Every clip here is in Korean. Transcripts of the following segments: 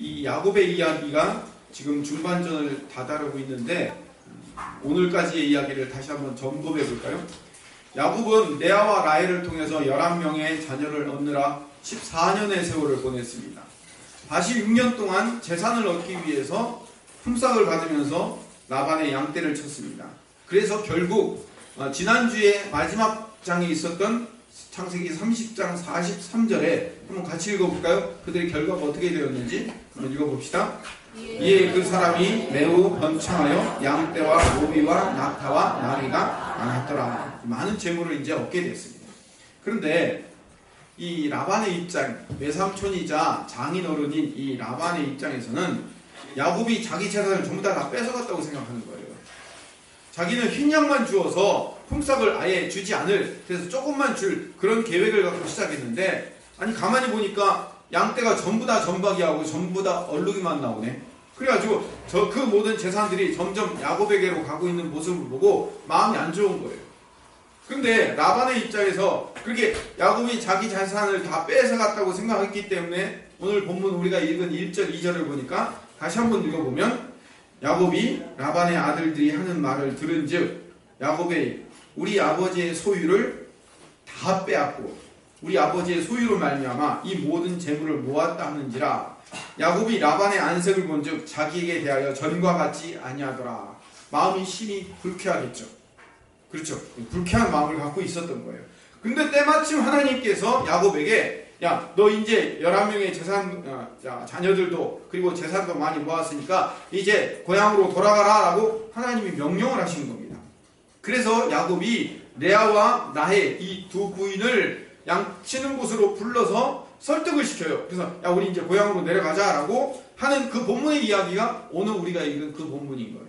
이 야곱의 이야기가 지금 중반전을 다다르고 있는데 오늘까지의 이야기를 다시 한번 점검해 볼까요? 야곱은 레아와 라헬을 통해서 11명의 자녀를 얻느라 14년의 세월을 보냈습니다. 46년 동안 재산을 얻기 위해서 품삯을 받으면서 라반의 양떼를 쳤습니다. 그래서 결국 지난주에 마지막 장에 있었던 창세기 30장 43절에 한번 같이 읽어볼까요? 그들의 결과가 어떻게 되었는지 한번 읽어봅시다. 이에 그 사람이 매우 번창하여 양떼와 노비와 낙타와 나귀가 많았더라. 많은 재물을 이제 얻게 됐습니다. 그런데 이 라반의 입장, 외삼촌이자 장인어른인 이 라반의 입장에서는 야곱이 자기 재산을 전부 다 뺏어갔다고 생각하는 거예요. 자기는 흰 양만 주어서 품삯을 아예 주지 않을, 그래서 조금만 줄 그런 계획을 갖고 시작했는데, 아니 가만히 보니까 양떼가 전부 다 점박이하고 전부 다 얼룩이만 나오네. 그래가지고 그 모든 재산들이 점점 야곱에게로 가고 있는 모습을 보고 마음이 안 좋은 거예요. 근데 라반의 입장에서 그렇게 야곱이 자기 재산을 다 뺏어갔다고 생각했기 때문에 오늘 본문 우리가 읽은 1절 2절을 보니까 다시 한번 읽어보면, 야곱이 라반의 아들들이 하는 말을 들은즉 야곱의 우리 아버지의 소유를 다 빼앗고 우리 아버지의 소유로 말미암아 이 모든 재물을 모았다 하는지라. 야곱이 라반의 안색을 본즉 자기에게 대하여 전과 같지 아니하더라. 마음이 심히 불쾌하겠죠. 그렇죠. 불쾌한 마음을 갖고 있었던 거예요. 근데 때마침 하나님께서 야곱에게 야, 너 이제 11명의 자녀들도 그리고 재산도 많이 모았으니까 이제 고향으로 돌아가라 라고 하나님이 명령을 하신 겁니다. 그래서 야곱이 레아와 라헬 이 두 부인을 양치는 곳으로 불러서 설득을 시켜요. 그래서 야, 우리 이제 고향으로 내려가자 라고 하는 그 본문의 이야기가 오늘 우리가 읽은 그 본문인 거예요.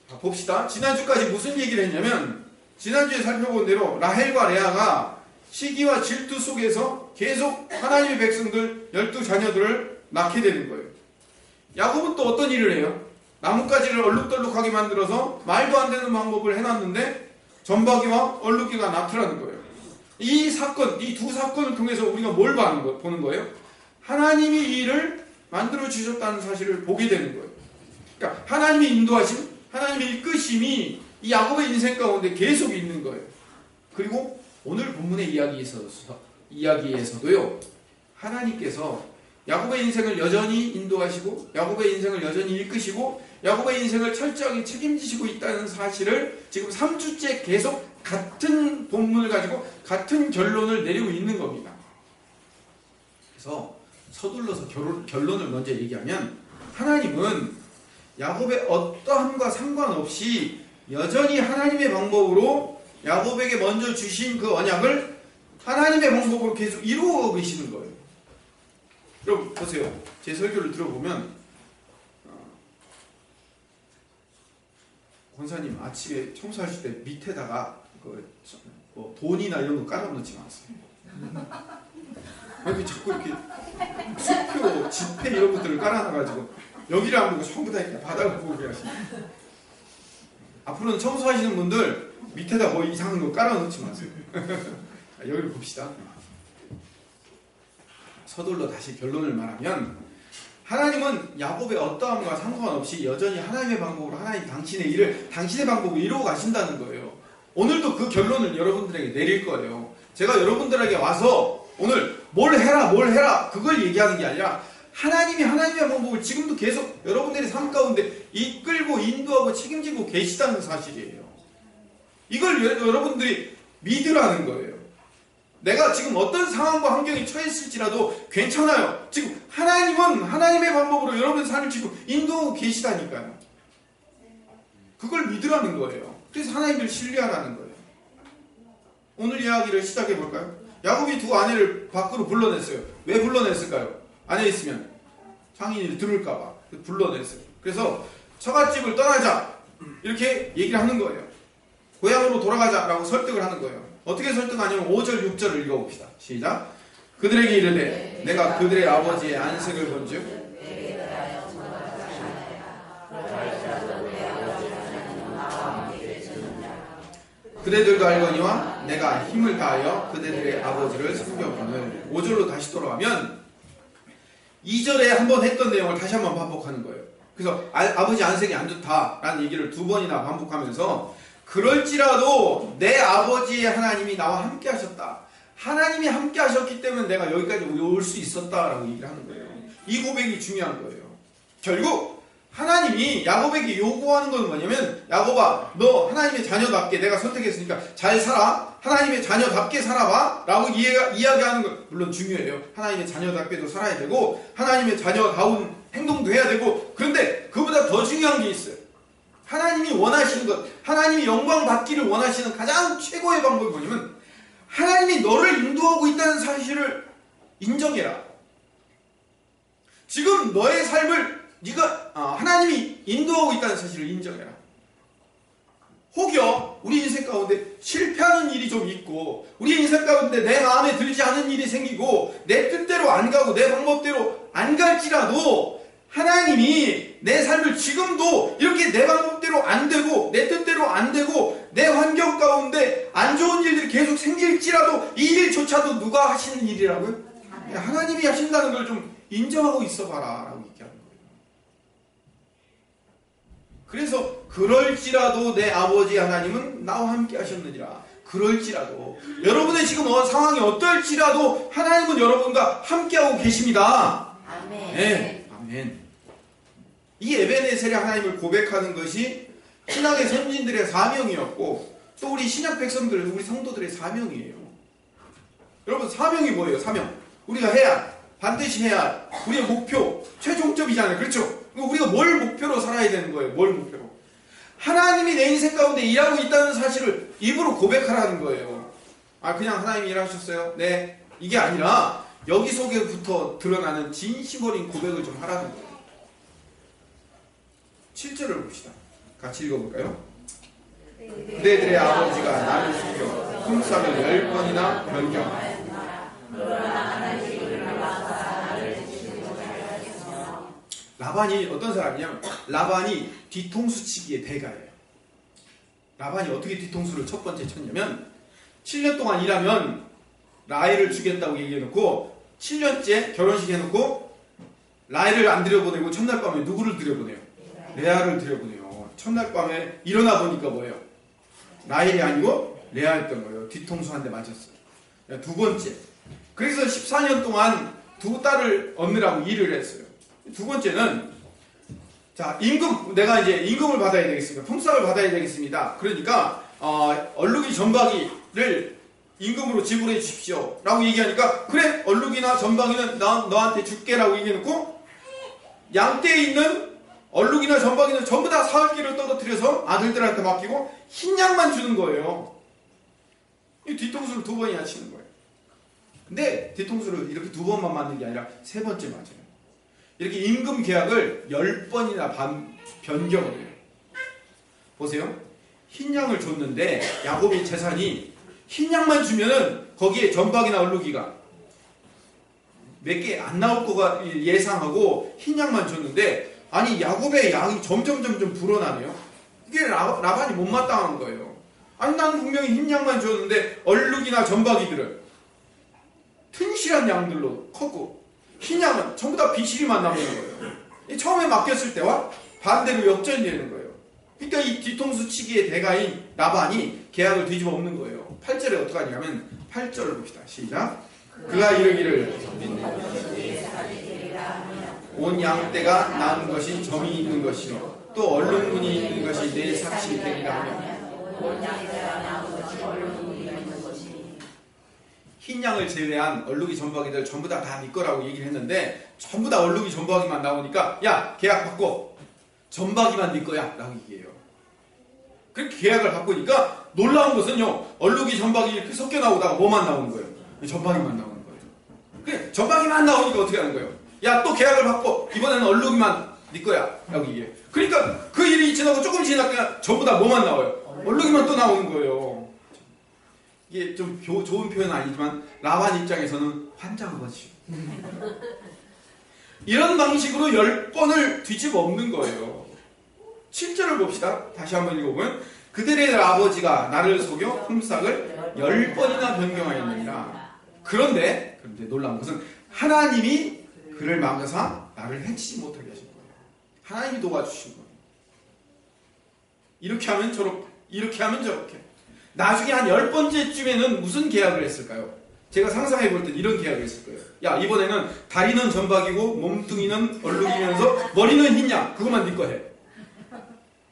자, 봅시다. 지난주까지 무슨 얘기를 했냐면, 지난주에 살펴본 대로 라헬과 레아가 시기와 질투 속에서 계속 하나님의 백성들 12자녀들을 낳게 되는 거예요. 야곱은 또 어떤 일을 해요? 나뭇가지를 얼룩덜룩하게 만들어서 말도 안 되는 방법을 해놨는데 점박이와 얼룩이가 나트라는 거예요. 이 사건, 이 두 사건을 통해서 우리가 뭘 보는 거예요? 하나님이 이 일을 만들어 주셨다는 사실을 보게 되는 거예요. 그러니까 하나님의 인도하심, 하나님의 이끄심이 이 야곱의 인생 가운데 계속 있는 거예요. 그리고 오늘 본문의 이야기에서도요, 하나님께서 야곱의 인생을 여전히 인도하시고 야곱의 인생을 여전히 이끄시고 야곱의 인생을 철저하게 책임지시고 있다는 사실을 지금 3주째 계속 같은 본문을 가지고 같은 결론을 내리고 있는 겁니다. 그래서 서둘러서 결론을 먼저 얘기하면, 하나님은 야곱의 어떠함과 상관없이 여전히 하나님의 방법으로 야곱에게 먼저 주신 그 언약을 하나님의 방법으로 계속 이루어 계시는 거예요. 여러분 보세요. 제 설교를 들어보면 권사님 아침에 청소하실 때 밑에다가 돈이나 이런 거 깔아놓지 마세요. 아니 자꾸 이렇게 수표, 지폐 이런 것들을 깔아놔가지고 여기를 안 보고 전부 다 이렇게 바닥을 보게 하시네요. 앞으로는 청소하시는 분들 밑에다 뭐 이상한 거 깔아놓지 마세요. 여기를 봅시다. 서둘러 다시 결론을 말하면, 하나님은 야곱의 어떠함과 상관없이 여전히 하나님의 방법으로 하나님 당신의 일을 당신의 방법으로 이루어 가신다는 거예요. 오늘도 그 결론을 여러분들에게 내릴 거예요. 제가 여러분들에게 와서 오늘 뭘 해라 그걸 얘기하는 게 아니라 하나님이 하나님의 방법을 지금도 계속 여러분들의 삶 가운데 이끌고 인도하고 책임지고 계시다는 사실이에요. 이걸 여러분들이 믿으라는 거예요. 내가 지금 어떤 상황과 환경에 처했을지라도 괜찮아요. 지금 하나님은 하나님의 방법으로 여러분의 삶을 지금 인도하고 계시다니까요. 그걸 믿으라는 거예요. 그래서 하나님을 신뢰하라는 거예요. 오늘 이야기를 시작해 볼까요? 야곱이 두 아내를 밖으로 불러냈어요. 왜 불러냈을까요? 안에 있으면 상인이 들을까봐 불러냈어요. 그래서 처갓집을 떠나자 이렇게 얘기를 하는 거예요. 고향으로 돌아가자라고 설득을 하는 거예요. 어떻게 설득하냐면 5절 6절을 읽어봅시다. 시작. 그들에게 이르되 내가 그들의 아버지의 안색을 본즉 그대들도 알거니와 내가 힘을 다하여 그대들의 아버지를 섬겨보는. 5절로 다시 돌아가면 2절에 한번 했던 내용을 다시 한번 반복하는 거예요. 그래서 아버지 안색이 안 좋다라는 얘기를 2번이나 반복하면서 그럴지라도 내 아버지의 하나님이 나와 함께 하셨다. 하나님이 함께 하셨기 때문에 내가 여기까지 올 수 있었다라고 얘기를 하는 거예요. 이 고백이 중요한 거예요. 결국 하나님이 야곱에게 요구하는 건 뭐냐면, 야곱아, 너 하나님의 자녀답게 내가 선택했으니까 잘 살아. 하나님의 자녀답게 살아봐 라고 이야기하는 건 물론 중요해요. 하나님의 자녀답게도 살아야 되고 하나님의 자녀다운 행동도 해야 되고, 그런데 그보다 더 중요한 게 있어요. 하나님이 원하시는 것, 하나님이 영광 받기를 원하시는 가장 최고의 방법이 뭐냐면, 하나님이 너를 인도하고 있다는 사실을 인정해라. 지금 너의 삶을 하나님이 인도하고 있다는 사실을 인정해라. 혹여 우리 인생 가운데 실패하는 일이 좀 있고, 우리 인생 가운데 내 마음에 들지 않은 일이 생기고, 내 뜻대로 안 가고 내 방법대로 안 갈지라도 하나님이 내 삶을 지금도 이렇게 내 방법대로 안 되고 내 뜻대로 안 되고 내 환경 가운데 안 좋은 일들이 계속 생길지라도 이 일조차도 누가 하시는 일이라고요? 하나님이 하신다는 걸 좀 인정하고 있어봐라 라고 얘기하는 거예요. 그래서 그럴지라도 내 아버지 하나님은 나와 함께 하셨느니라. 그럴지라도 여러분의 지금 상황이 어떨지라도 하나님은 여러분과 함께하고 계십니다. 아멘. 네. 아멘. 이 에베네셀의 하나님을 고백하는 것이 신약의 선진들의 사명이었고, 또 우리 신약 백성들, 우리 성도들의 사명이에요. 여러분, 사명이 뭐예요? 사명. 우리가 반드시 해야 할 우리의 목표, 최종점이잖아요. 그렇죠? 우리가 뭘 목표로 살아야 되는 거예요? 뭘 목표로? 하나님이 내 인생 가운데 일하고 있다는 사실을 입으로 고백하라는 거예요. 그냥 하나님이 일하셨어요? 네. 이게 아니라 여기 속에부터 드러나는 진심 어린 고백을 좀 하라는 거예요. 7절을 봅시다. 같이 읽어볼까요? 그대들의 아버지가 나를 속여 흠삭을 10번이나 변경하였다. 라반이 어떤 사람이냐면, 라반이 뒤통수치기의 대가예요. 라반이 어떻게 뒤통수를 첫 번째 쳤냐면, 7년 동안 일하면 라헬을 주겠다고 얘기해놓고 7년째 결혼식 해놓고 라헬을 안 들여보내고 첫날 밤에 누구를 들여보내요? 레아를 들여보내요. 첫날 밤에 일어나 보니까 뭐예요? 라헬이 아니고 레아였던 거예요. 뒤통수 한 대 맞았어요. 두 번째, 그래서 14년 동안 두 딸을 얻느라고 일을 했어요. 두 번째는, 자, 내가 이제 임금을 받아야 되겠습니다. 품삯을 받아야 되겠습니다. 그러니까 얼룩이 전박이를 임금으로 지불해 주십시오 라고 얘기하니까, 그래, 얼룩이나 전박이는 너한테 줄게 라고 얘기해놓고, 양떼에 있는 얼룩이나 전박이는 전부 다 사흘기를 떨어뜨려서 아들들한테 맡기고 흰 양만 주는 거예요. 이 뒤통수를 2번이나 치는 거예요. 근데 뒤통수를 이렇게 2번만 맞는 게 아니라 3번째 맞아요. 이렇게 임금 계약을 10번이나 변경을 해요. 보세요. 흰 양을 줬는데 야곱의 재산이 흰 양만 주면은 거기에 전박이나 얼룩이가 몇 개 안 나올 거가 예상하고 흰 양만 줬는데, 아니 야곱의 양이 점점 불어나네요. 이게 라반이 못마땅한 거예요. 아니 난 분명히 흰 양만 줬는데 얼룩이나 전박이들은 튼실한 양들로 컸고 흰 양은 전부 다 비실이만 남는 거예요. 처음에 맡겼을 때와 반대로 역전이 되는 거예요. 그러니까 이 뒤통수 치기의 대가인 라반이 계약을 뒤집어 엎는 거예요. 8절에 어떻게 하냐면, 8절을 봅시다. 시작. 그가 이르기를 온 양떼가 낳은 것이 점이 있는 것이며 또 얼룩무늬 있는 것이 내 삭신이 되리라 하며, 흰 양을 제외한 얼룩이 전박이들 전부 다 네 거라고 얘기를 했는데, 전부 다 얼룩이 전박이만 나오니까 야, 계약 바꿔, 전박이만 네 거야 라고 얘기해요. 그렇게 계약을 바꾸니까 놀라운 것은요, 얼룩이 전박이 이렇게 섞여 나오다가 뭐만 나오는 거예요? 전박이만 나오는 거예요. 그래, 전박이만 나오니까 어떻게 하는 거예요? 야, 또 계약을 바꿔, 이번에는 얼룩이만 네 거야 라고 얘기해요. 그러니까 그 일이 지나고 조금 지나니까 전부 다 뭐만 나와요? 얼룩이만 또 나오는 거예요. 이게 좀 좋은 표현은 아니지만 라반 입장에서는 환장한 거지. 이런 방식으로 10번을 뒤집어 엎는 거예요. 7절을 봅시다. 다시 한번 읽어보면, 그들의 아버지가 나를 속여 품삯을 10번이나 변경하였느니라. 그런데 놀라운 것은 하나님이 그를 막으사 나를 해치지 못하게 하신 거예요. 하나님이 도와주신 거예요. 이렇게 하면 저렇게, 이렇게 하면 저렇게. 나중에 한 10번째쯤에는 무슨 계약을 했을까요? 제가 상상해 볼 때 이런 계약을 했을 거예요. 야, 이번에는 다리는 전박이고 몸뚱이는 얼룩이면서 머리는 흰 양. 그것만 네 거 해.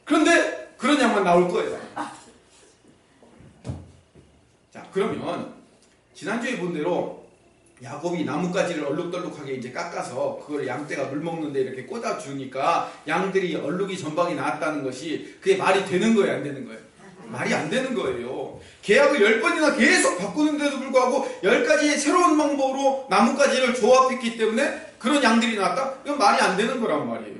그런데 그런 양만 나올 거예요. 자, 그러면 지난주에 본 대로 야곱이 나뭇가지를 얼룩덜룩하게 이제 깎아서 그걸 양떼가 물 먹는데 이렇게 꽂아 주니까 양들이 얼룩이 전박이 나왔다는 것이 그게 말이 되는 거예요, 안 되는 거예요? 말이 안 되는 거예요. 계약을 10번이나 계속 바꾸는데도 불구하고 10가지의 새로운 방법으로 나뭇가지를 조합했기 때문에 그런 양들이 나왔다? 이건 말이 안 되는 거란 말이에요.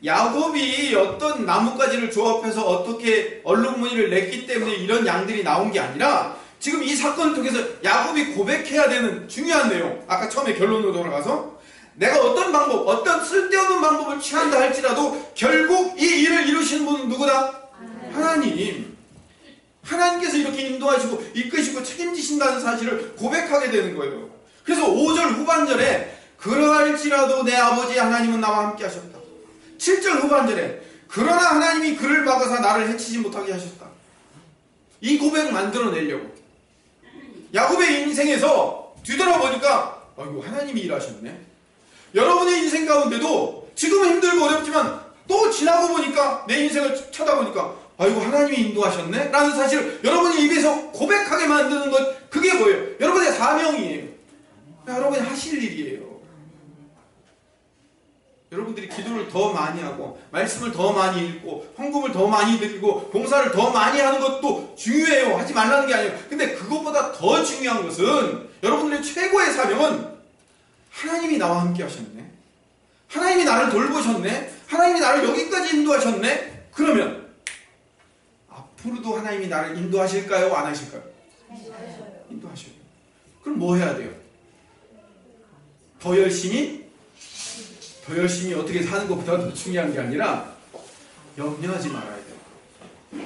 야곱이 어떤 나뭇가지를 조합해서 어떻게 얼룩무늬를 냈기 때문에 이런 양들이 나온 게 아니라 지금 이 사건을 통해서 야곱이 고백해야 되는 중요한 내용, 아까 처음에 결론으로 돌아가서 내가 어떤 방법, 어떤 쓸데없는 방법을 취한다 할지라도 결국 이 일을 이루시는 분은 누구다? 하나님. 하나님께서 이렇게 인도하시고 이끄시고 책임지신다는 사실을 고백하게 되는 거예요. 그래서 5절 후반절에 그러할지라도 내 아버지 하나님은 나와 함께 하셨다. 7절 후반절에 그러나 하나님이 그를 막아서 나를 해치지 못하게 하셨다. 이 고백 만들어내려고. 야곱의 인생에서 뒤돌아보니까 아이고 하나님이 일하셨네. 여러분의 인생 가운데도 지금은 힘들고 어렵지만 또 지나고 보니까 내 인생을 쳐다보니까 아이고 하나님이 인도하셨네 라는 사실을 여러분의 입에서 고백하게 만드는 것, 그게 뭐예요? 여러분의 사명이에요. 여러분이 하실 일이에요. 여러분들이 기도를 더 많이 하고 말씀을 더 많이 읽고 헌금을 더 많이 드리고 봉사를 더 많이 하는 것도 중요해요. 하지 말라는 게 아니에요. 근데 그것보다 더 중요한 것은 여러분들의 최고의 사명은 하나님이 나와 함께 하셨네. 하나님이 나를 돌보셨네. 하나님이 나를 여기까지 인도하셨네. 그러면 앞으로도 하나님이 나를 인도하실까요? 안 하실까요? 인도하셔요. 그럼 뭐 해야 돼요? 더 열심히 어떻게 사는 것보다 더 중요한 게 아니라 염려하지 말아야 돼요.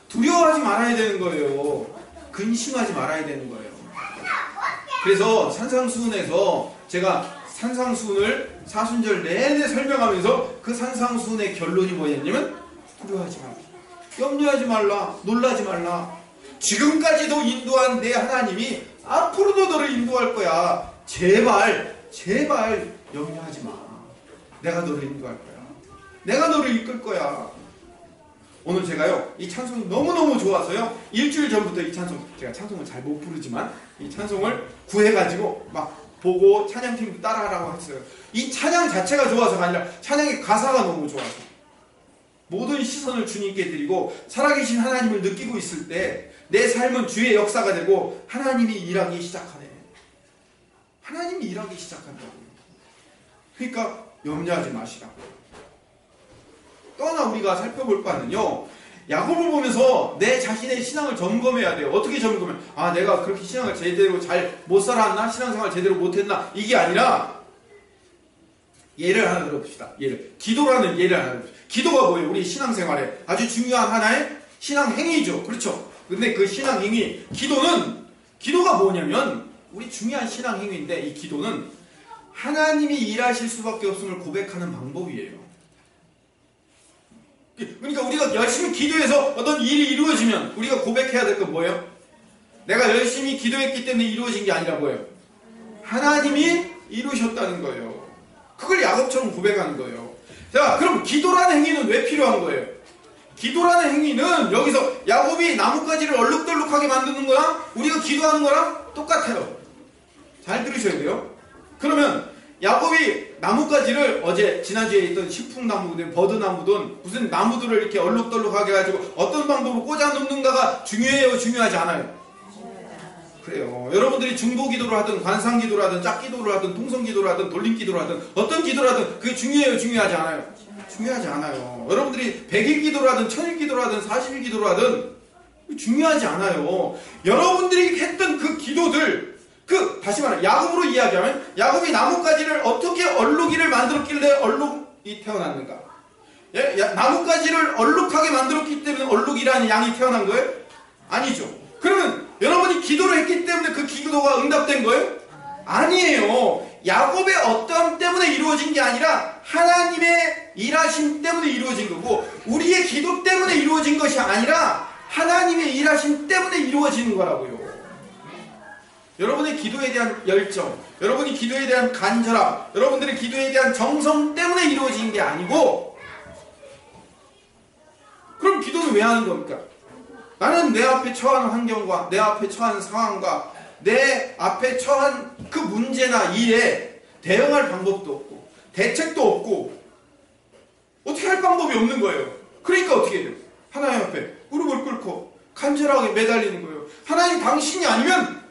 두려워하지 말아야 되는 거예요. 근심하지 말아야 되는 거예요. 그래서 산상수훈에서 제가 산상수훈을 사순절 내내 설명하면서 그 산상수훈의 결론이 뭐였냐면 두려워하지 말라, 염려하지 말라, 놀라지 말라. 지금까지도 인도한 내 하나님이 앞으로도 너를 인도할 거야. 제발 염려하지 마. 내가 너를 인도할 거야. 내가 너를 이끌 거야. 오늘 제가요, 이 찬송이 너무너무 좋아서요, 일주일 전부터 이 찬송, 제가 찬송을 잘 못 부르지만 이 찬송을 구해가지고 막 보고 찬양팀도 따라하라고 했어요. 이 찬양 자체가 좋아서가 아니라 찬양의 가사가 너무 좋아서 모든 시선을 주님께 드리고 살아계신 하나님을 느끼고 있을 때 내 삶은 주의 역사가 되고 하나님이 일하기 시작하네. 하나님이 일하기 시작한다고요. 그러니까 염려하지 마시라고. 또 하나 우리가 살펴볼 바는요, 야곱을 보면서 내 자신의 신앙을 점검해야 돼요. 어떻게 점검해? 아, 내가 그렇게 신앙을 제대로 잘 못 살았나? 신앙생활 제대로 못했나? 이게 아니라 예를 하나 들어봅시다. 기도라는 예를 하나 들어봅시다. 기도가 뭐예요? 우리 신앙생활에 아주 중요한 하나의 신앙 행위죠. 그렇죠? 근데 그 신앙 행위, 기도가 뭐냐면 우리 중요한 신앙 행위인데, 이 기도는 하나님이 일하실 수밖에 없음을 고백하는 방법이에요. 그러니까 우리가 열심히 기도해서 어떤 일이 이루어지면 우리가 고백해야 될 건 뭐예요? 내가 열심히 기도했기 때문에 이루어진 게 아니라 뭐예요? 하나님이 이루셨다는 거예요. 그걸 야곱처럼 고백하는 거예요. 자, 그럼 기도라는 행위는 왜 필요한 거예요? 기도라는 행위는 여기서 야곱이 나뭇가지를 얼룩덜룩하게 만드는 거랑 우리가 기도하는 거랑 똑같아요. 잘 들으셔야 돼요. 그러면 야곱이 나뭇가지를 지난주에 있던 식풍나무든 버드나무든 무슨 나무들을 이렇게 얼룩덜룩하게 해가지고 어떤 방법으로 꽂아 놓는가가 중요해요? 중요하지 않아요? 그래요. 여러분들이 중보기도를 하든 관상기도를 하든 짝기도를 하든 통성기도를 하든 돌림기도를 하든 어떤 기도를 하든 그게 중요해요? 중요하지 않아요? 중요하지 않아요. 여러분들이 100일 기도를 하든 1000일 기도를 하든 40일 기도를 하든 중요하지 않아요. 여러분들이 했던 그 기도들, 다시 말해 야곱으로 이야기하면 야곱이 나뭇가지를 어떻게 얼룩이를 만들었길래 얼룩이 태어났는가? 나뭇가지를 얼룩하게 만들었기 때문에 얼룩이라는 양이 태어난 거예요? 아니죠. 그러면 여러분이 기도를 했기 때문에 그 기도가 응답된 거예요? 아니에요. 야곱의 어떠함 때문에 이루어진 게 아니라 하나님의 일하심 때문에 이루어진 거고, 우리의 기도 때문에 이루어진 것이 아니라 하나님의 일하심 때문에 이루어지는 거라고요. 여러분의 기도에 대한 열정, 여러분이 기도에 대한 간절함, 여러분들의 기도에 대한 정성 때문에 이루어진 게 아니고, 그럼 기도는 왜 하는 겁니까? 나는 내 앞에 처한 환경과 내 앞에 처한 상황과 내 앞에 처한 그 문제나 일에 대응할 방법도 없고 대책도 없고 어떻게 할 방법이 없는 거예요. 그러니까 어떻게 해요? 하나님 앞에 무릎을 꿇고 간절하게 매달리는 거예요. 하나님, 당신이 아니면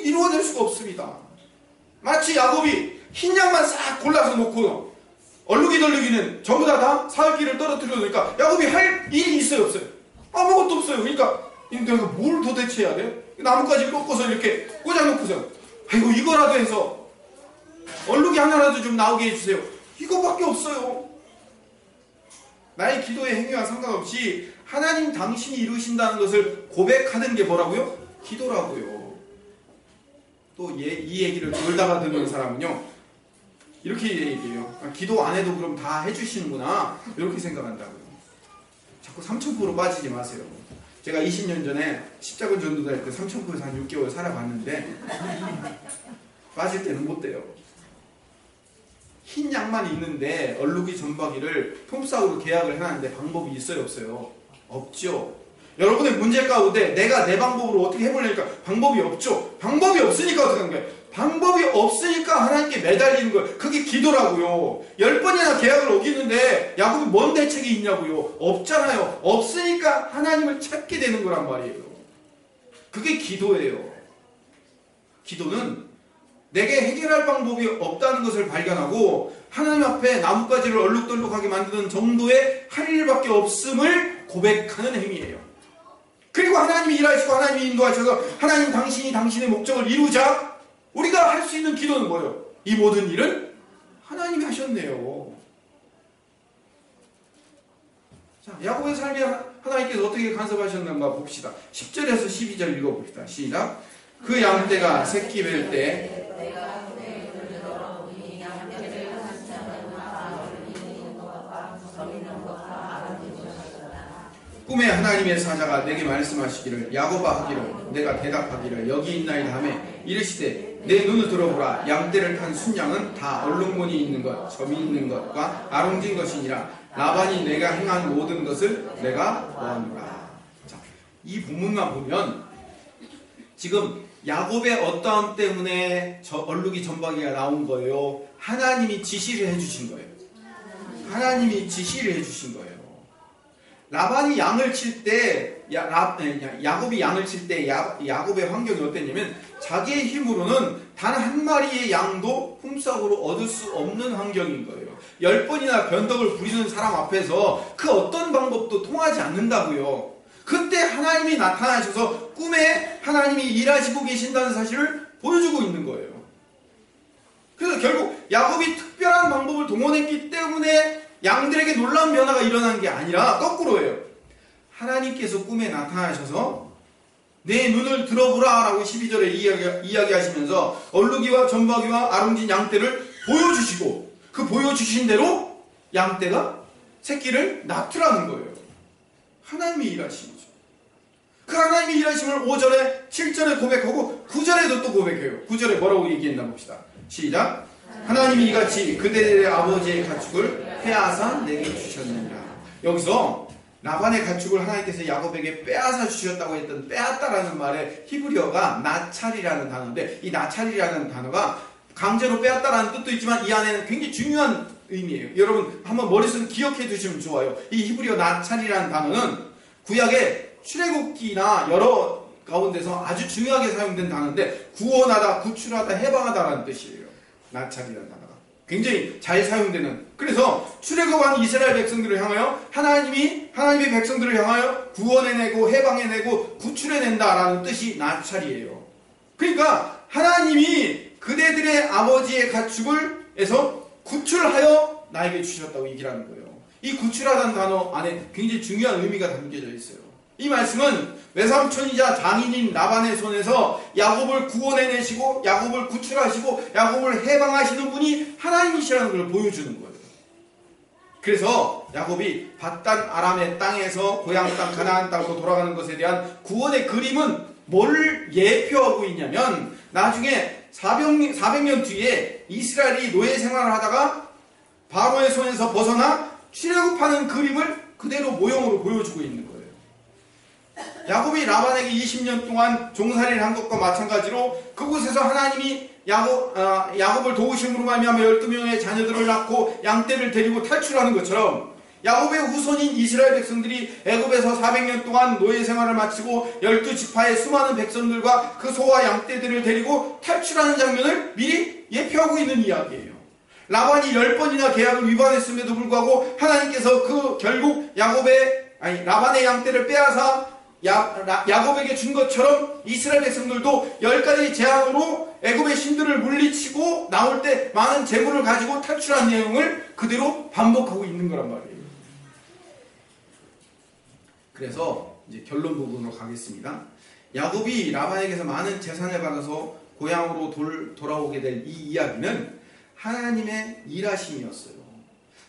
이루어낼 수가 없습니다. 마치 야곱이 흰 양만 싹 골라서 놓고 얼룩이덜룩이는 전부 다 사흘길을 떨어뜨려 놓으니까 야곱이 할 일이 있어요, 없어요? 아무것도 없어요. 그러니까 내가 뭘 도대체 해야 돼? 나뭇가지 꺾어서 이렇게 꽂아놓고서, 아이고 이거라도 해서 얼룩이 하나라도 좀 나오게 해주세요. 이거밖에 없어요. 나의 기도의 행위와 상관없이 하나님 당신이 이루신다는 것을 고백하는 게 뭐라고요? 기도라고요. 또 이 얘기를 돌다가 듣는 사람은요, 이렇게 얘기해요. 기도 안 해도 그럼 다 해주시는구나, 이렇게 생각한다고요. 자꾸 삼천포로 빠지지 마세요. 제가 20년 전에 십자군 전도할 때 삼천포에서 한 6개월 살아봤는데 빠질 때는 못 돼요. 흰 양만 있는데 얼룩이 점박이를 폼싸움으로 계약을 해놨는데 방법이 있어요, 없어요? 없죠. 여러분의 문제 가운데 내가 내 방법으로 어떻게 해보려니까 방법이 없죠. 방법이 없으니까 어떻게 하는 거예요? 방법이 없으니까 하나님께 매달리는 거예요. 그게 기도라고요. 10번이나 계약을 어기는데 야곱이 뭔 대책이 있냐고요? 없잖아요. 없으니까 하나님을 찾게 되는 거란 말이에요. 그게 기도예요. 기도는 내게 해결할 방법이 없다는 것을 발견하고 하나님 앞에 나뭇가지를 얼룩덜룩하게 만드는 정도의 할 일밖에 없음을 고백하는 행위예요. 그리고 하나님이 일하시고 하나님이 인도하셔서 하나님 당신이 당신의 목적을 이루자 우리가 할 수 있는 기도는 뭐예요? 이 모든 일은 하나님이 하셨네요. 자, 야곱의 삶에 하나님께서 어떻게 간섭하셨는가 봅시다. 10절에서 12절 읽어봅시다. 시작. 그 양떼가 새끼 뵐 때 꿈에 하나님의 사자가 내게 말씀하시기를, 야곱아 하기를, 내가 대답하기를, 여기 있나이다 하며 이르시되, 내 눈을 들어보라. 양떼를 탄 순양은 다 얼룩무늬 있는 것, 점이 있는 것과 아롱진 것이니라. 라반이 내가 행한 모든 것을 내가 보았노라. 자, 이 부분만 보면 지금 야곱의 어떠함 때문에 얼룩이 점박이가 나온 거예요? 하나님이 지시를 해주신 거예요. 하나님이 지시를 해주신 거예요. 라반이 양을 칠 때, 야곱이 양을 칠 때 야곱의 환경이 어땠냐면 자기의 힘으로는 단 한 마리의 양도 품삯으로 얻을 수 없는 환경인 거예요. 10번이나 변덕을 부리는 사람 앞에서 그 어떤 방법도 통하지 않는다고요. 그때 하나님이 나타나셔서 꿈에 하나님이 일하시고 계신다는 사실을 보여주고 있는 거예요. 그래서 결국 야곱이 특별한 방법을 동원했기 때문에 양들에게 놀라운 변화가 일어난 게 아니라 거꾸로예요. 하나님께서 꿈에 나타나셔서 내 눈을 들어보라 라고 12절에 이야기하시면서 얼룩이와 점박이와 아롱진 양떼를 보여주시고 그 보여주신 대로 양떼가 새끼를 낳더라는 거예요. 하나님이 일하시죠. 그 하나님이 일하심을 5절에 7절에 고백하고 9절에도 또 고백해요. 9절에 뭐라고 얘기했나 봅시다. 시작. 하나님이 이같이 그대들의 아버지의 가축을 빼앗아 내게 주셨느니라. 여기서 라반의 가축을 하나님께서 야곱에게 빼앗아 주셨다고 했던 빼앗다라는 말의 히브리어가 나찰이라는 단어인데, 이 나찰이라는 단어가 강제로 빼앗다라는 뜻도 있지만 이 안에는 굉장히 중요한 의미예요. 여러분 한번 머릿속에 기억해 두시면 좋아요. 이 히브리어 나찰이라는 단어는 구약의 출애굽기나 여러 가운데서 아주 중요하게 사용된 단어인데 구원하다, 구출하다, 해방하다라는 뜻이에요. 나찰이라는 단어가 굉장히 잘 사용되는, 그래서 출애굽한 이스라엘 백성들을 향하여 하나님의 백성들을 향하여 구원해내고 해방해내고 구출해낸다라는 뜻이 나찰이에요. 그러니까 하나님이 그대들의 아버지의 가축을 해서 구출하여 나에게 주셨다고 얘기를 하는 거예요. 이 구출하다는 단어 안에 굉장히 중요한 의미가 담겨져 있어요. 이 말씀은 외삼촌이자 장인인 라반의 손에서 야곱을 구원해내시고 야곱을 구출하시고 야곱을 해방하시는 분이 하나님이시라는 걸 보여주는 거예요. 그래서 야곱이 밧단 아람의 땅에서 고향 땅 가나안 땅으로 돌아가는 것에 대한 구원의 그림은 뭘 예표하고 있냐면 나중에 400년 뒤에 이스라엘이 노예 생활을 하다가 바로의 손에서 벗어나 출애굽하는 그림을 그대로 모형으로 보여주고 있는 거예요. 야곱이 라반에게 20년 동안 종살이를 한 것과 마찬가지로 그곳에서 하나님이 야곱을 도우심으로 말미암아 12명의 자녀들을 낳고 양떼를 데리고 탈출하는 것처럼 야곱의 후손인 이스라엘 백성들이 애굽에서 400년 동안 노예 생활을 마치고 12지파의 수많은 백성들과 그 소와 양떼들을 데리고 탈출하는 장면을 미리 예표하고 있는 이야기예요. 라반이 10번이나 계약을 위반했음에도 불구하고 하나님께서 결국 라반의 양떼를 빼앗아 야곱에게 준 것처럼 이스라엘 백성들도 10가지 재앙으로 애굽의 신들을 물리치고 나올 때 많은 재물을 가지고 탈출한 내용을 그대로 반복하고 있는 거란 말이에요. 그래서 이제 결론 부분으로 가겠습니다. 야곱이 라반에게서 많은 재산을 받아서 고향으로 돌아오게 될 이 이야기는 하나님의 일하심이었어요.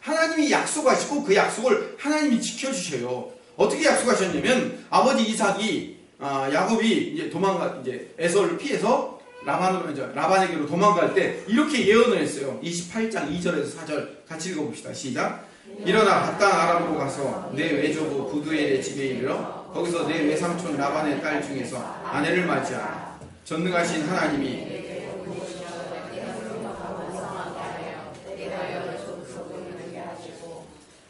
하나님이 약속하시고 그 약속을 하나님이 지켜주셔요. 어떻게 약속하셨냐면 아버지 이삭이 야곱이 이제 에서를 피해서 라반에게로 도망갈 때 이렇게 예언을 했어요. 28장 2절에서 4절 같이 읽어봅시다. 시작. 일어나 밧단 아람으로 가서 내 외조부 부두엘의 집에 이르러 거기서 내 외삼촌 라반의 딸 중에서 아내를 맞이하라. 전능하신 하나님이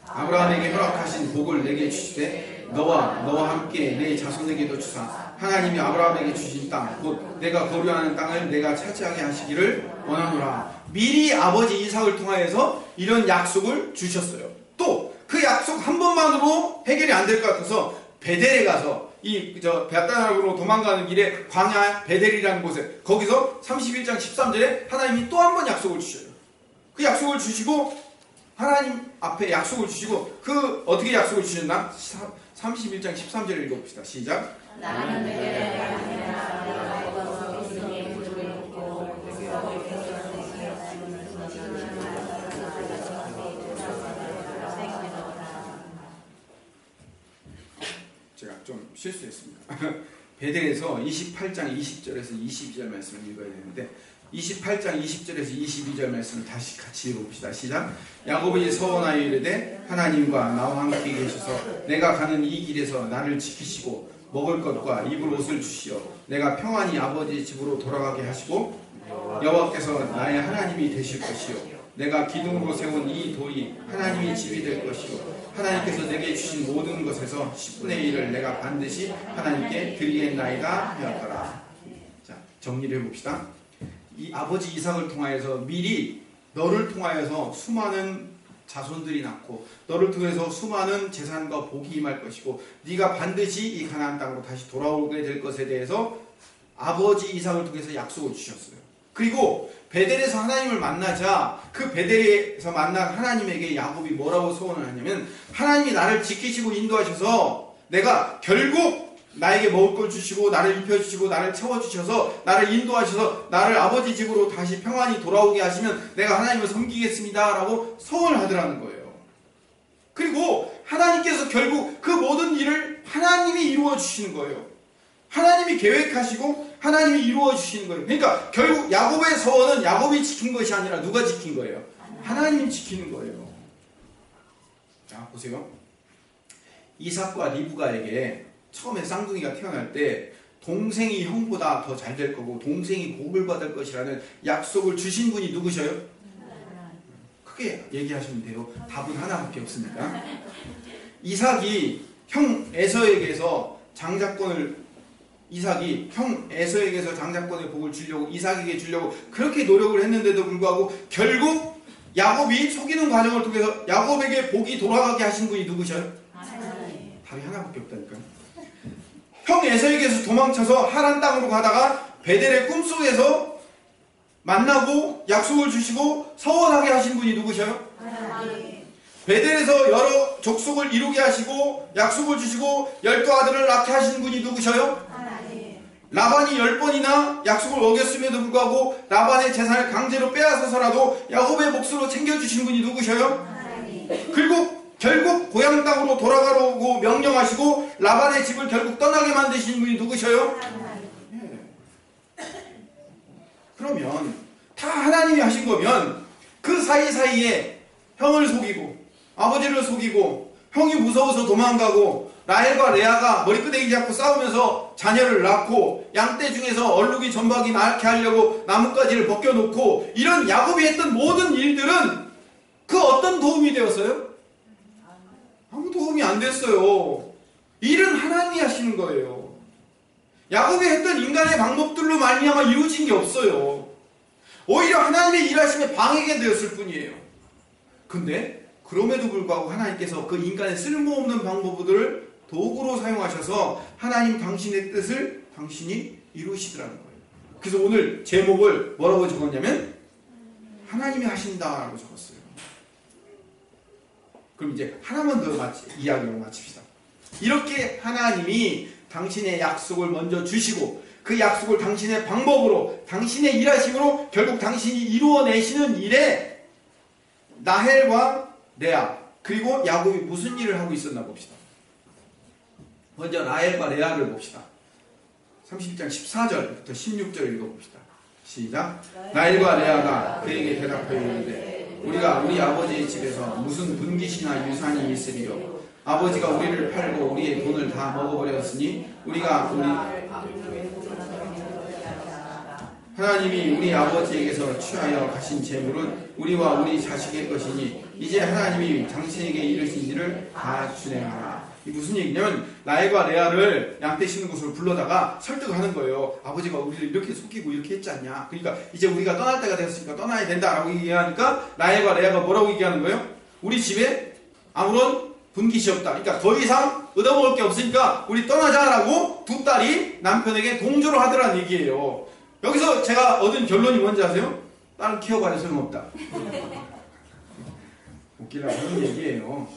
아브라함에게 허락하신 복을 내게 주시되 너와 함께 내 자손에게도 주사 하나님이 아브라함에게 주신 땅 곧 내가 거류하는 땅을 내가 차지하게 하시기를 원하노라. 미리 아버지 이삭을 통하여서 이런 약속을 주셨어요. 또 그 약속 한 번만으로 해결이 안 될 것 같아서 베델에 가서 밧단아람으로 도망가는 길에 광야 베델이라는 곳에 거기서 31장 13절에 하나님이 또 한 번 약속을 주셔요. 그 약속을 주시고 하나님 앞에 약속을 주시고 어떻게 약속을 주셨나? 31장 13절을 읽어봅시다. 시작. 나는 제가 좀 실수했습니다. 베델에서 28장 20절에서 22절 말씀을 읽어야 되는데 28장 20절에서 22절 말씀을 다시 같이 읽어봅시다. 시작. 야곱이 서원하여 이르되 하나님과 나와 함께 계셔서 내가 가는 이 길에서 나를 지키시고 먹을 것과 입을 옷을 주시어 내가 평안히 아버지 집으로 돌아가게 하시고 여호와께서 나의 하나님이 되실 것이요 내가 기둥으로 세운 이 돌이 하나님의 집이 될 것이요 하나님께서 내게 주신 모든 것에서 10분의 1을 내가 반드시 하나님께 드리겠나이다 하였더라. 자, 정리를 해봅시다. 이 아버지 이삭을 통하여서 미리 너를 통하여서 수많은 자손들이 낳고 너를 통해서 수많은 재산과 복이 임할 것이고 네가 반드시 이 가나안 땅으로 다시 돌아오게 될 것에 대해서 아버지 이삭을 통해서 약속을 주셨어요. 그리고 베델에서 하나님을 만나자 그 베델에서 만난 하나님에게 야곱이 뭐라고 소원을 하냐면 하나님이 나를 지키시고 인도하셔서 내가 결국 나에게 먹을 걸 주시고 나를 입혀주시고 나를 채워주셔서 나를 인도하셔서 나를 아버지 집으로 다시 평안히 돌아오게 하시면 내가 하나님을 섬기겠습니다 라고 소원을 하더라는 거예요. 그리고 하나님께서 결국 그 모든 일을 하나님이 이루어 주시는 거예요. 하나님이 계획하시고 하나님이 이루어 주시는 거예요. 그러니까 결국 야곱의 소원은 야곱이 지킨 것이 아니라 누가 지킨 거예요? 하나님이 지키는 거예요. 자, 보세요. 이삭과 리브가에게 처음에 쌍둥이가 태어날 때 동생이 형보다 더 잘 될 거고 동생이 복을 받을 것이라는 약속을 주신 분이 누구셔요? 크게 얘기하시면 돼요. 답은 하나밖에 없습니다. 이삭이 형 에서에게서 장자권의 복을 주려고 이삭에게 주려고 그렇게 노력을 했는데도 불구하고 결국 야곱이 속이는 과정을 통해서 야곱에게 복이 돌아가게 하신 분이 누구셔요? 답이 하나밖에 없다니까요. 형 에서에게서 도망쳐서 하란 땅으로 가다가 베델의 꿈속에서 만나고 약속을 주시고 서원하게 하신 분이 누구셔요? 베델에서 여러 족속을 이루게 하시고 약속을 주시고 12아들을 낳게 하신 분이 누구셔요? 라반이 10번이나 약속을 어겼음에도 불구하고 라반의 재산을 강제로 빼앗아서라도 야곱의 몫으로 챙겨주신 분이 누구셔요? 그리고 결국 고향 땅으로 돌아가라고 명령하시고 라반의 집을 결국 떠나게 만드신 분이 누구셔요? 그러면 다 하나님이 하신 거면 그 사이사이에 형을 속이고 아버지를 속이고 형이 무서워서 도망가고 라헬과 레아가 머리끄댕이 잡고 싸우면서 자녀를 낳고 양떼 중에서 얼룩이 전박이 낳게 하려고 나뭇가지를 벗겨놓고 이런 야곱이 했던 모든 일들은 그 어떤 도움이 되었어요? 아무 도움이 안 됐어요. 일은 하나님이 하시는 거예요. 야곱이 했던 인간의 방법들로 말미암아 이루어진 게 없어요. 오히려 하나님의 일하심에 방해가 되었을 뿐이에요. 근데 그럼에도 불구하고 하나님께서 그 인간의 쓸모없는 방법들을 도구로 사용하셔서 하나님 당신의 뜻을 당신이 이루시더라는 거예요. 그래서 오늘 제목을 뭐라고 적었냐면 하나님이 하신다라고 적었어요. 그럼 이제 하나만 더 이야기로 마칩시다. 이렇게 하나님이 당신의 약속을 먼저 주시고 그 약속을 당신의 방법으로 당신의 일하심으로 결국 당신이 이루어내시는 일에 라헬과 레아 그리고 야곱이 무슨 일을 하고 있었나 봅시다. 먼저 라헬과 레아를 봅시다. 31장 14절부터 16절 읽어봅시다. 시작. 라헬과 레아가 그에게 대답하여 이르되 우리가 우리 아버지의 집에서 무슨 분깃이나 유산이 있으리요. 아버지가 우리를 팔고 우리의 돈을 다 먹어버렸으니 우리가 하나님이 우리 아버지에게서 취하여 가신 재물은 우리와 우리 자식의 것이니 이제 하나님이 당신에게 이르신 일을 다 준행하라. 이 무슨 얘기냐면 라헬과 레아를 양떼 씌는 곳으로 불러다가 설득하는 거예요. 아버지가 우리를 이렇게 속이고 이렇게 했지 않냐. 그러니까 이제 우리가 떠날 때가 되었으니까 떠나야 된다라고 얘기하니까 라헬과 레아가 뭐라고 얘기하는 거예요? 우리 집에 아무런 분깃이 없다. 그러니까 더 이상 얻어먹을 게 없으니까 우리 떠나자라고 두 딸이 남편에게 동조를 하더라는 얘기예요. 여기서 제가 얻은 결론이 뭔지 아세요? 딸은 키워봐야 소용없다. 웃기려고 하는 얘기예요.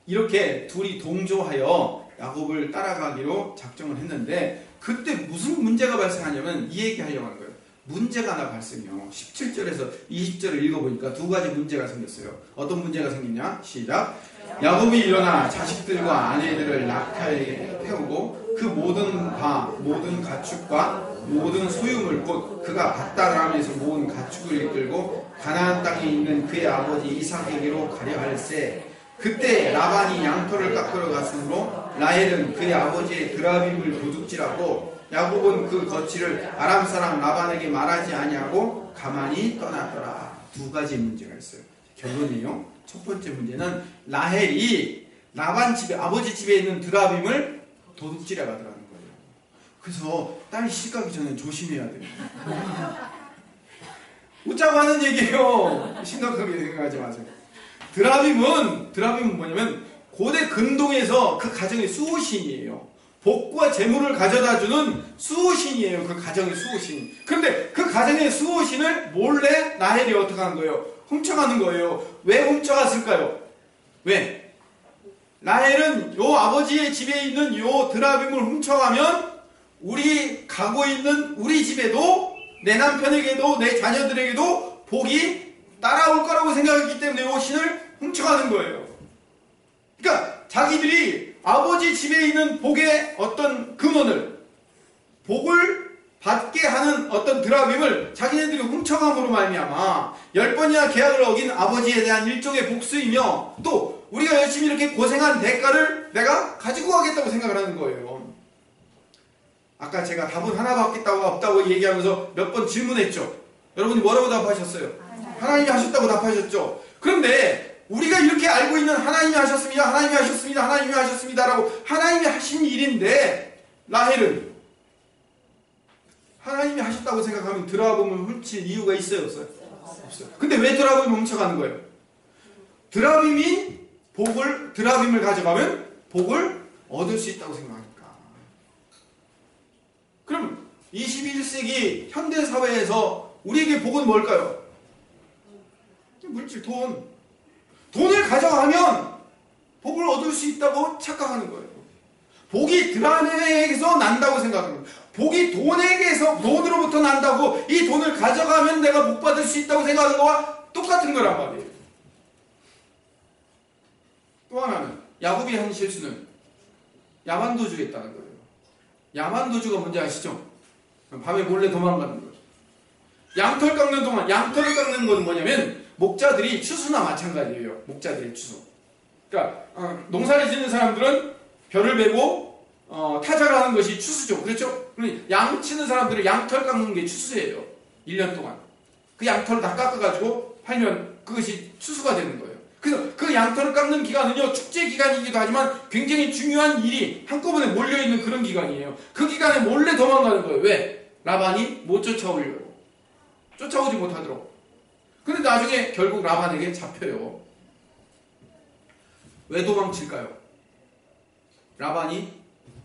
이렇게 둘이 동조하여 야곱을 따라가기로 작정을 했는데 그때 무슨 문제가 발생하냐면 이 얘기 하려고 하는 거예요. 문제가 하나 발생해요. 17절에서 20절을 읽어보니까 두 가지 문제가 생겼어요. 어떤 문제가 생기냐? 시작. 야곱이 일어나 자식들과 아내들을 낙타에 태우고 그 모든 바, 모든 가축과 모든 소유물 곧 그가 밧다람에서 모은 가축을 이끌고 가나안 땅에 있는 그의 아버지 이삭에게로 가려 할세. 그때 라반이 양털을 깎으러 갔으므로 라헬은 그의 아버지의 드라빔을 도둑질하고 야곱은 그 거취를 아람 사람 라반에게 말하지 아니하고 가만히 떠났더라. 두 가지 문제가 있어요. 결론이요. 첫 번째 문제는 라헬이 라반 집에 아버지 집에 있는 드라빔을 도둑질해 가더라는 거예요. 그래서 딸이 시집가기 전에 조심해야 돼요. 웃자고 하는 얘기예요. 심각하게 생각하지 마세요. 드라빔은 뭐냐면 고대 근동에서 그 가정의 수호신이에요. 복과 재물을 가져다주는 수호신이에요. 그 가정의 수호신. 그런데 그 가정의 수호신을 몰래 라헬이 어떻게 하는 거예요? 훔쳐가는 거예요. 왜 훔쳐갔을까요? 왜? 라헬은 요 아버지의 집에 있는 요 드라빔을 훔쳐가면 우리 가고 있는 우리 집에도 내 남편에게도 내 자녀들에게도 복이 따라올 거라고 생각했기 때문에 요 신을 훔쳐가는 거예요. 그러니까 자기들이 아버지 집에 있는 복의 어떤 근원을 복을 받게 하는 어떤 드라빔을 자기네들이 훔쳐감으로 말미암아 10번이나 계약을 어긴 아버지에 대한 일종의 복수이며 또 우리가 열심히 이렇게 고생한 대가를 내가 가지고 가겠다고 생각을 하는 거예요. 아까 제가 답은 하나밖에 없다고 얘기하면서 몇 번 질문했죠. 여러분이 뭐라고 답하셨어요? 하나님이 하셨다고 답하셨죠. 그런데 우리가 이렇게 알고 있는 하나님이 하셨습니다, 하나님이 하셨습니다, 하나님이 하셨습니다라고 하나님이 하신 일인데 라헬은 하나님이 하셨다고 생각하면 드라빔을 훔칠 이유가 있어요, 없어요? 없어요. 근데 왜 드라빔을 훔쳐가는 거예요? 드라빔을 가져가면 복을 얻을 수 있다고 생각하니까. 그럼 21세기 현대사회에서 우리에게 복은 뭘까요? 물질, 돈을 가져가면 복을 얻을 수 있다고 착각하는 거예요. 복이 드라마에게서 난다고 생각하는 거예요. 복이 돈으로부터 난다고, 이 돈을 가져가면 내가 복 받을 수 있다고 생각하는 거와 똑같은 거란 말이에요. 또 하나는 야곱이 한 실수는 야만도주겠다는 거예요. 야만도주가 뭔지 아시죠? 밤에 몰래 도망가는 거예요. 양털 깎는 동안, 양털을 깎는 건 뭐냐면 목자들이 추수나 마찬가지예요. 목자들의 추수. 그러니까 농사를 짓는 사람들은 벼를 베고 타작을 하는 것이 추수죠. 그렇죠? 양 치는 사람들은 양털 깎는 게 추수예요. 1년 동안. 그 양털을 다 깎아가지고 팔면 그것이 추수가 되는 거예요. 그래서 그 양털을 깎는 기간은요, 축제 기간이기도 하지만 굉장히 중요한 일이 한꺼번에 몰려있는 그런 기간이에요. 그 기간에 몰래 도망가는 거예요. 왜? 라반이 못 쫓아오려고. 쫓아오지 못하도록. 근데 나중에 결국 라반에게 잡혀요. 왜 도망칠까요? 라반이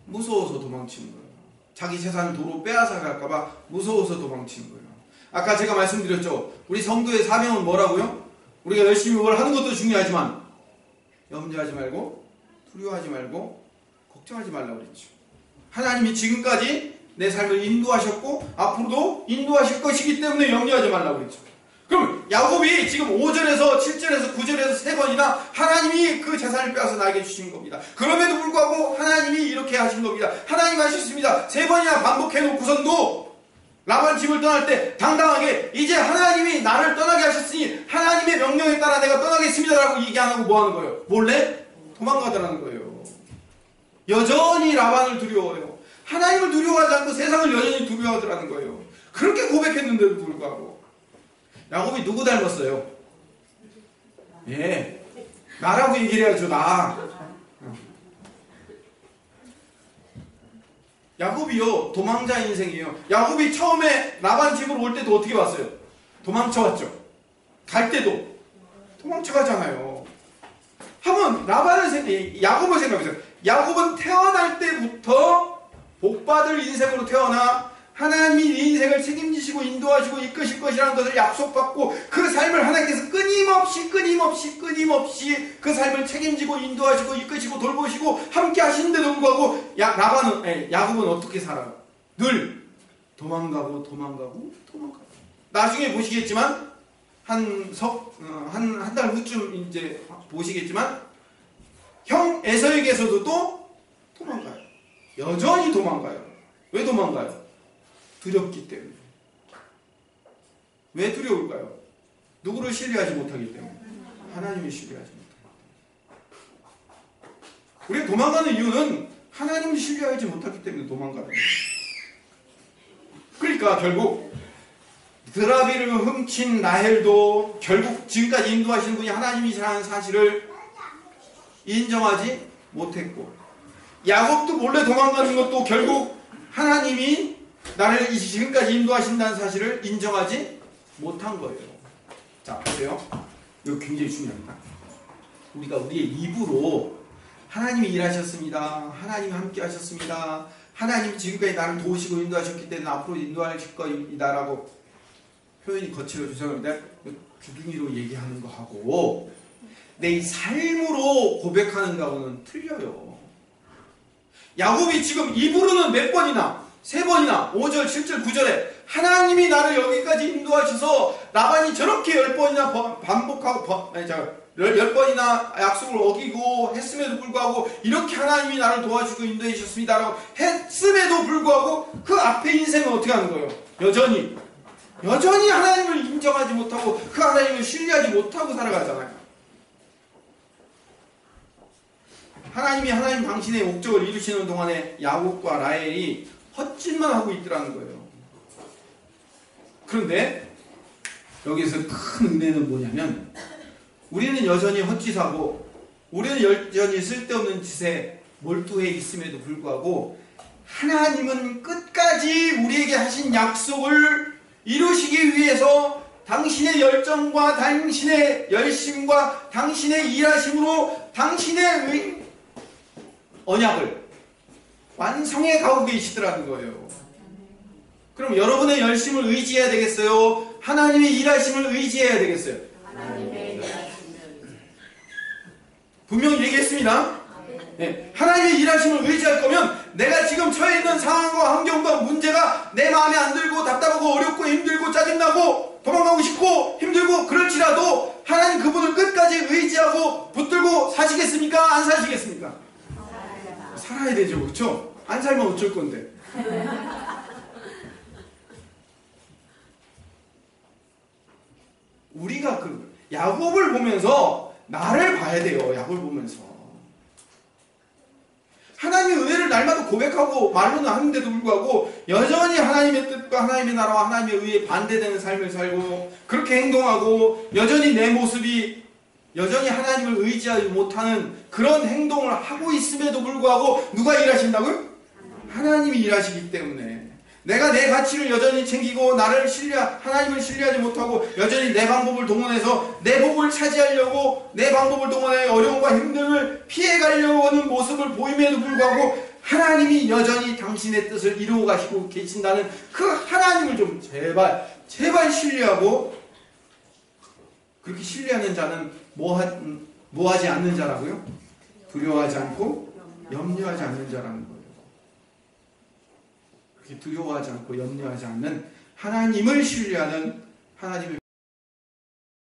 무서워서 도망치는 거예요. 자기 재산 도로 빼앗아 갈까봐 무서워서 도망치는 거예요. 아까 제가 말씀드렸죠. 우리 성도의 사명은 뭐라고요? 우리가 열심히 뭘 하는 것도 중요하지만 염려하지 말고, 두려워하지 말고, 걱정하지 말라고 그랬죠. 하나님이 지금까지 내 삶을 인도하셨고 앞으로도 인도하실 것이기 때문에 염려하지 말라고 그랬죠. 그럼 야곱이 지금 5절에서 7절에서 9절에서 3번이나 하나님이 그 재산을 빼앗아 나에게 주신 겁니다. 그럼에도 불구하고 하나님이 이렇게 하신 겁니다. 하나님 하셨습니다. 3번이나 반복해놓고선도 라반 집을 떠날 때 당당하게 이제 하나님이 나를 떠나게 하셨으니 하나님의 명령에 따라 내가 떠나겠습니다 라고 얘기 안 하고 뭐 하는 거예요? 몰래 도망가더라는 거예요. 여전히 라반을 두려워해요. 하나님을 두려워하지 않고 세상을 여전히 두려워하더라는 거예요. 그렇게 고백했는데도 불구하고. 야곱이 누구 닮았어요? 예, 나라고 얘기를 해야죠. 나. 야곱이요, 도망자 인생이에요. 야곱이 처음에 라반 집으로 올 때도 어떻게 왔어요? 도망쳐 왔죠. 갈 때도 도망쳐 가잖아요. 한번 야곱을 생각해보세요. 야곱은 태어날 때부터 복받을 인생으로 태어나 하나님이 네 인생을 책임지시고 인도하시고 이끄실 것이라는 것을 약속받고 그 삶을 하나님께서 끊임없이 그 삶을 책임지고 인도하시고 이끄시고 돌보시고 함께 하시는데도 불구하고 야곱은 어떻게 살아요? 늘 도망가고 나중에 보시겠지만 한 달 후쯤 이제 보시겠지만 형 에서에게서도 또 도망가요. 여전히 도망가요. 왜 도망가요? 두렵기 때문에. 왜 두려울까요? 누구를 신뢰하지 못하기 때문에. 하나님을 신뢰하지 못하기 때문에. 우리가 도망가는 이유는 하나님을 신뢰하지 못하기 때문에 도망가는 거예요. 그러니까 결국 드라비를 훔친 라헬도 결국 지금까지 인도하시는 분이 하나님이시라는 사실을 인정하지 못했고, 야곱도 몰래 도망가는 것도 결국 하나님이 나를 지금까지 인도하신다는 사실을 인정하지 못한 거예요. 자, 보세요. 이거 굉장히 중요합니다. 우리가 우리의 입으로 하나님이 일하셨습니다. 하나님이 함께 하셨습니다. 하나님이 지금까지 나를 도우시고 인도하셨기 때문에 앞으로 인도하실 겁니다 라고 표현이 거칠어 죄송합니다. 주둥이로 얘기하는 거하고 내 삶으로 고백하는 거하고는 틀려요. 야곱이 지금 입으로는 몇 번이나 3번이나 5절, 7절, 9절에 하나님이 나를 여기까지 인도하셔서 라반이 저렇게 10번이나 반복하고 10번이나 약속을 어기고 했음에도 불구하고 이렇게 하나님이 나를 도와주고 인도해 주셨습니다 라고 했음에도 불구하고 그 앞에 인생은 어떻게 하는 거예요? 여전히 하나님을 인정하지 못하고 그 하나님을 신뢰하지 못하고 살아가잖아요. 하나님 당신의 목적을 이루시는 동안에 야곱과 라헬이 헛짓만 하고 있더라는 거예요. 그런데 여기서 큰 은혜는 뭐냐면 우리는 여전히 헛짓하고 우리는 여전히 쓸데없는 짓에 몰두해 있음에도 불구하고 하나님은 끝까지 우리에게 하신 약속을 이루시기 위해서 당신의 열정과 당신의 열심과 당신의 일하심으로 당신의 언약을 완성해 가고 계시더라는 거예요. 그럼 여러분의 열심을 의지해야 되겠어요? 하나님의 일하심을 의지해야 되겠어요? 분명히 얘기했습니다. 네. 하나님의 일하심을 의지할 거면 내가 지금 처해 있는 상황과 환경과 문제가 내 마음에 안 들고 답답하고 어렵고 힘들고 짜증나고 도망가고 싶고 힘들고 그럴지라도 하나님 그분을 끝까지 의지하고 붙들고 사시겠습니까? 안 사시겠습니까? 살아야 되죠. 그렇죠? 안 살면 어쩔 건데. 우리가 그 야곱을 보면서 나를 봐야 돼요. 야곱을 보면서. 하나님의 은혜를 날마다 고백하고 말로는 하는데도 불구하고 여전히 하나님의 뜻과 하나님의 나라와 하나님의 의에 반대되는 삶을 살고 그렇게 행동하고 여전히 내 모습이 여전히 하나님을 의지하지 못하는 그런 행동을 하고 있음에도 불구하고 누가 일하신다고요? 하나님이 일하시기 때문에 내가 내 가치를 여전히 챙기고 하나님을 신뢰하지 못하고 여전히 내 방법을 동원해서 내 복을 차지하려고 내 방법을 동원해 어려움과 힘듦을 피해가려고 하는 모습을 보임에도 불구하고 하나님이 여전히 당신의 뜻을 이루어 가시고 계신다는 그 하나님을 좀 제발 신뢰하고 그렇게 신뢰하는 자는 뭐하지 않는 자라고요? 두려워하지 않고 염려하지 않는 자라는 거예요. 두려워하지 않고 염려하지 않는 하나님을 신뢰하는 하나님의